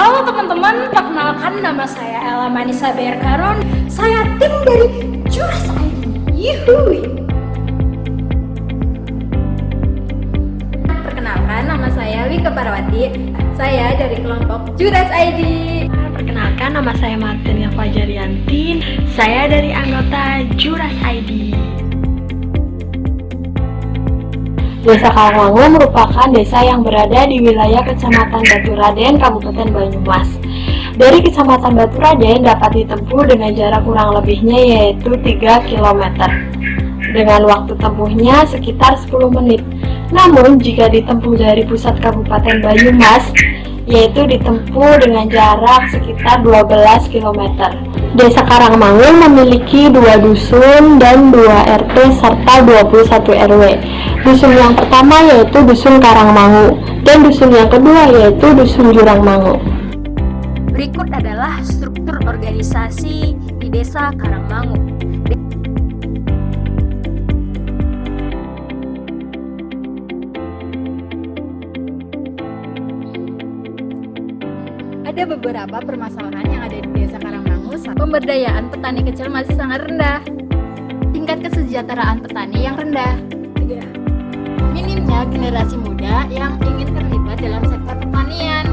Halo teman-teman, perkenalkan nama saya Ella Manisa Berkaron. Saya tim dari Juras ID. Yuhui. Perkenalkan, nama saya Wika Parwati. Saya dari kelompok Juras ID. Perkenalkan, nama saya Martina Fajarianti. Saya dari anggota Juras ID. Desa Karangmangu merupakan desa yang berada di wilayah Kecamatan Baturaden, Kabupaten Banyumas. Dari Kecamatan Baturaden dapat ditempuh dengan jarak kurang lebihnya yaitu 3 km. Dengan waktu tempuhnya sekitar 10 menit. Namun jika ditempuh dari pusat Kabupaten Banyumas, yaitu ditempuh dengan jarak sekitar 12 km. Desa Karangmangu memiliki 2 dusun dan 2 RT serta 21 RW. Dusun yang pertama yaitu Dusun Karangmangu dan dusun yang kedua yaitu Dusun Jurangmangu. Berikut adalah struktur organisasi di Desa Karangmangu. Ada beberapa permasalahan yang ada di Desa Karangmangu. Pemberdayaan petani kecil masih sangat rendah. Tingkat kesejahteraan petani yang rendah. Minimnya generasi muda yang ingin terlibat dalam sektor pertanian.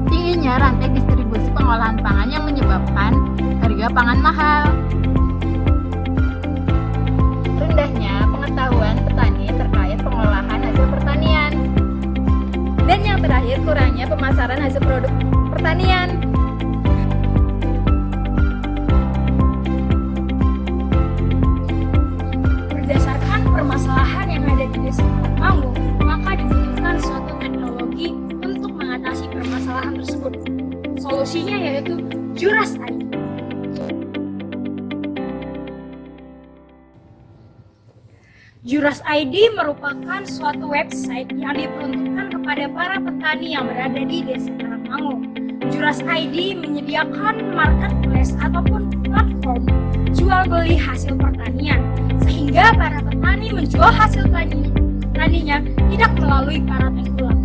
Tingginya rantai distribusi pengolahan pangan yang menyebabkan harga pangan mahal. Rendahnya pengetahuan petani terkait pengolahan hasil pertanian. Dan yang terakhir, kurangnya pemasaran hasil produk pertanian. Berdasarkan permasalahan yang ada di Desa Karangmangu, maka dibutuhkan suatu teknologi untuk mengatasi permasalahan tersebut. Solusinya yaitu Juras ID. Juras ID merupakan suatu website yang diperuntukkan kepada para petani yang berada di Desa Karangmangu. Juras ID menyediakan marketplace ataupun platform jual beli hasil pertanian, sehingga para petani menjual hasil taninya tidak melalui para tengkulak.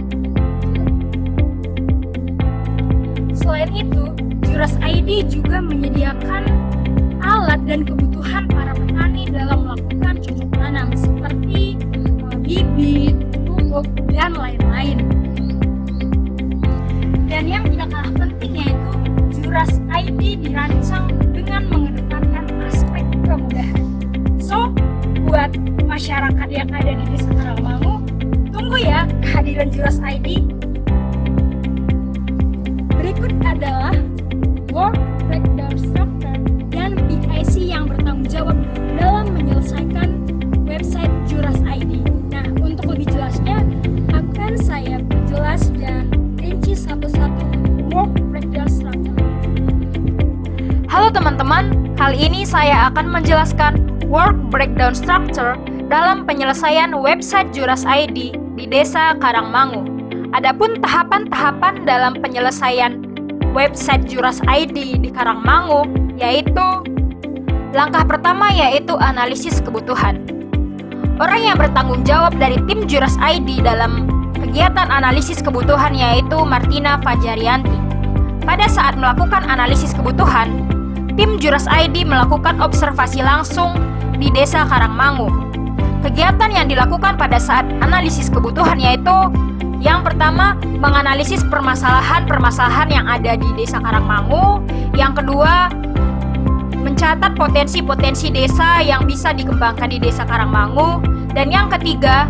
Selain itu, Juras ID juga menyediakan alat dan kebutuhan para petani dalam melakukan cocok tanam seperti bibit, pupuk, dan lain-lain. Dan yang tidak kalah penting yaitu Juras ID dirancang dengan mengedepankan aspek kemudahan. So, buat masyarakat yang ada di Desa Karangmangu, tunggu ya kehadiran Juras ID. Berikut adalah Work Breakdown Structure dan BIC yang bertanggung jawab dalam menyelesaikan website Juras ID. Nah, untuk lebih jelasnya akan saya perjelas dan rinci satu-satu Work Breakdown Structure. Halo teman-teman, kali ini saya akan menjelaskan Work Breakdown Structure dalam penyelesaian website Juras ID di Desa Karangmangu. Adapun tahapan-tahapan dalam penyelesaian website Juras ID di Karangmangu yaitu langkah pertama yaitu analisis kebutuhan. Orang yang bertanggung jawab dari tim Juras ID dalam kegiatan analisis kebutuhan yaitu Martina Fajarianti. Pada saat melakukan analisis kebutuhan, tim Juras ID melakukan observasi langsung di Desa Karangmangu. Kegiatan yang dilakukan pada saat analisis kebutuhan yaitu yang pertama, menganalisis permasalahan-permasalahan yang ada di Desa Karangmangu. Yang kedua, mencatat potensi-potensi desa yang bisa dikembangkan di Desa Karangmangu. Dan yang ketiga,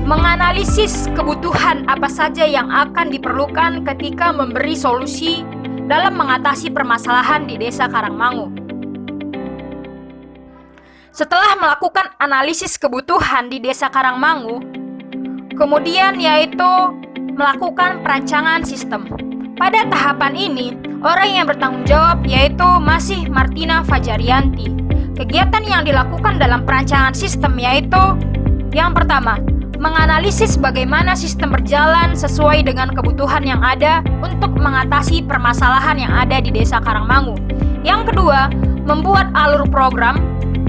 menganalisis kebutuhan apa saja yang akan diperlukan ketika memberi solusi dalam mengatasi permasalahan di Desa Karangmangu. Setelah melakukan analisis kebutuhan di Desa Karangmangu, kemudian yaitu melakukan perancangan sistem. Pada tahapan ini, orang yang bertanggung jawab yaitu masih Martina Fajarianti. Kegiatan yang dilakukan dalam perancangan sistem yaitu yang pertama, menganalisis bagaimana sistem berjalan sesuai dengan kebutuhan yang ada untuk mengatasi permasalahan yang ada di Desa Karangmangu. Yang kedua, membuat alur program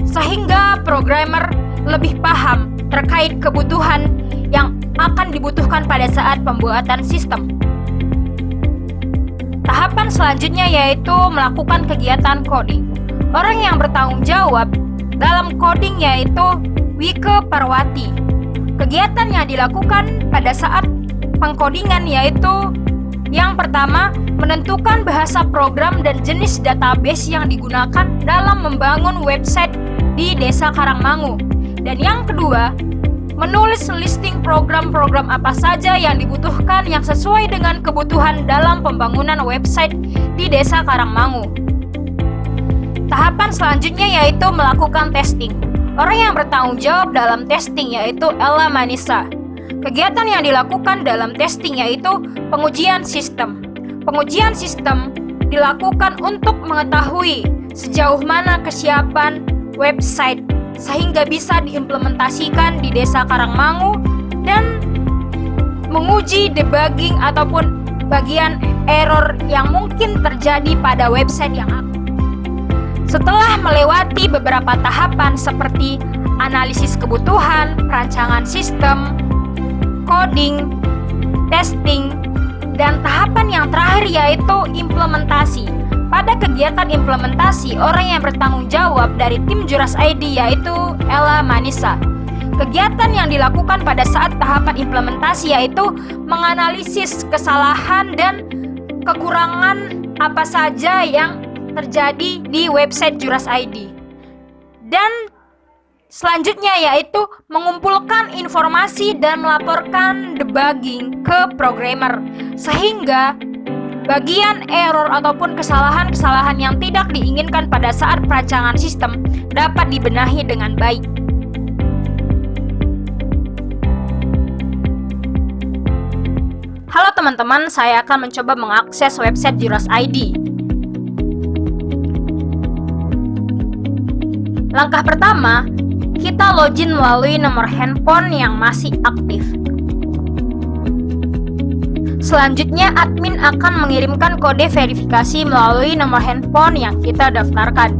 sehingga programmer lebih paham terkait kebutuhan yang akan dibutuhkan pada saat pembuatan sistem. Tahapan selanjutnya yaitu melakukan kegiatan coding. Orang yang bertanggung jawab dalam coding yaitu Wike Parwati. Kegiatan yang dilakukan pada saat pengkodingan yaitu yang pertama, menentukan bahasa program dan jenis database yang digunakan dalam membangun website di Desa Karangmangu. Dan yang kedua, menulis listing program-program apa saja yang dibutuhkan yang sesuai dengan kebutuhan dalam pembangunan website di Desa Karangmangu. Tahapan selanjutnya yaitu melakukan testing. Orang yang bertanggung jawab dalam testing yaitu Ella Manisa. Kegiatan yang dilakukan dalam testing yaitu pengujian sistem. Pengujian sistem dilakukan untuk mengetahui sejauh mana kesiapan website sehingga bisa diimplementasikan di Desa Karangmangu dan menguji debugging ataupun bagian error yang mungkin terjadi pada website yang aktif. Setelah melewati beberapa tahapan seperti analisis kebutuhan, perancangan sistem, coding, testing, dan tahapan yang terakhir yaitu implementasi. Pada kegiatan implementasi, orang yang bertanggung jawab dari tim Juras ID yaitu Ella Manisa. Kegiatan yang dilakukan pada saat tahapan implementasi yaitu menganalisis kesalahan dan kekurangan apa saja yang terjadi di website Juras ID. Dan selanjutnya yaitu mengumpulkan informasi dan melaporkan debugging ke programmer sehingga bagian error ataupun kesalahan-kesalahan yang tidak diinginkan pada saat perancangan sistem dapat dibenahi dengan baik. Halo teman-teman, saya akan mencoba mengakses website Juras ID. Langkah pertama, kita login melalui nomor handphone yang masih aktif. Selanjutnya, admin akan mengirimkan kode verifikasi melalui nomor handphone yang kita daftarkan.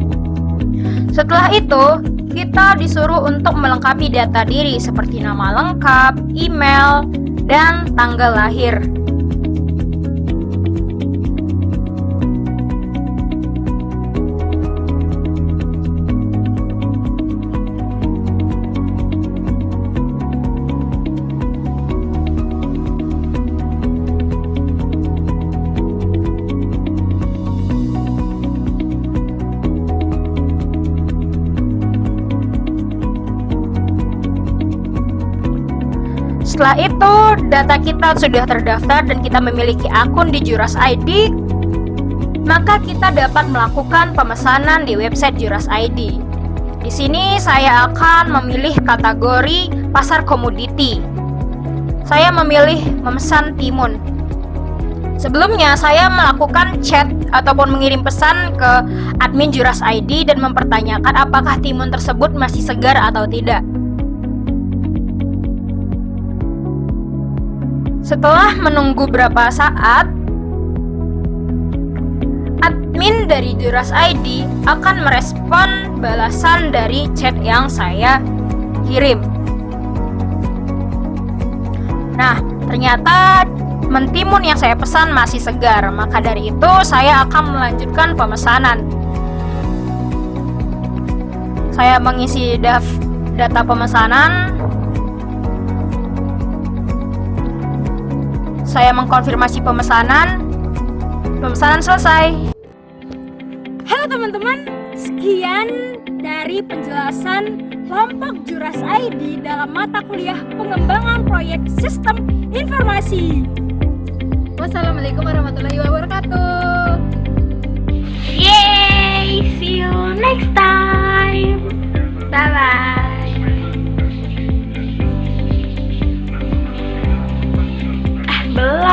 Setelah itu, kita disuruh untuk melengkapi data diri seperti nama lengkap, email, dan tanggal lahir. Setelah itu, data kita sudah terdaftar dan kita memiliki akun di Juras ID, maka kita dapat melakukan pemesanan di website Juras ID. Di sini saya akan memilih kategori pasar komoditi. Saya memilih memesan timun. Sebelumnya saya melakukan chat ataupun mengirim pesan ke admin Juras ID dan mempertanyakan apakah timun tersebut masih segar atau tidak. Setelah menunggu beberapa saat, admin dari Juras ID akan merespon balasan dari chat yang saya kirim. Nah, ternyata mentimun yang saya pesan masih segar, maka dari itu saya akan melanjutkan pemesanan. Saya mengisi data pemesanan. Saya mengkonfirmasi pemesanan. Pemesanan selesai. Halo teman-teman, sekian dari penjelasan kelompok Juras ID dalam mata kuliah pengembangan proyek sistem informasi. Wassalamualaikum warahmatullahi wabarakatuh. Yay! See you next time. Bye-bye. Belum.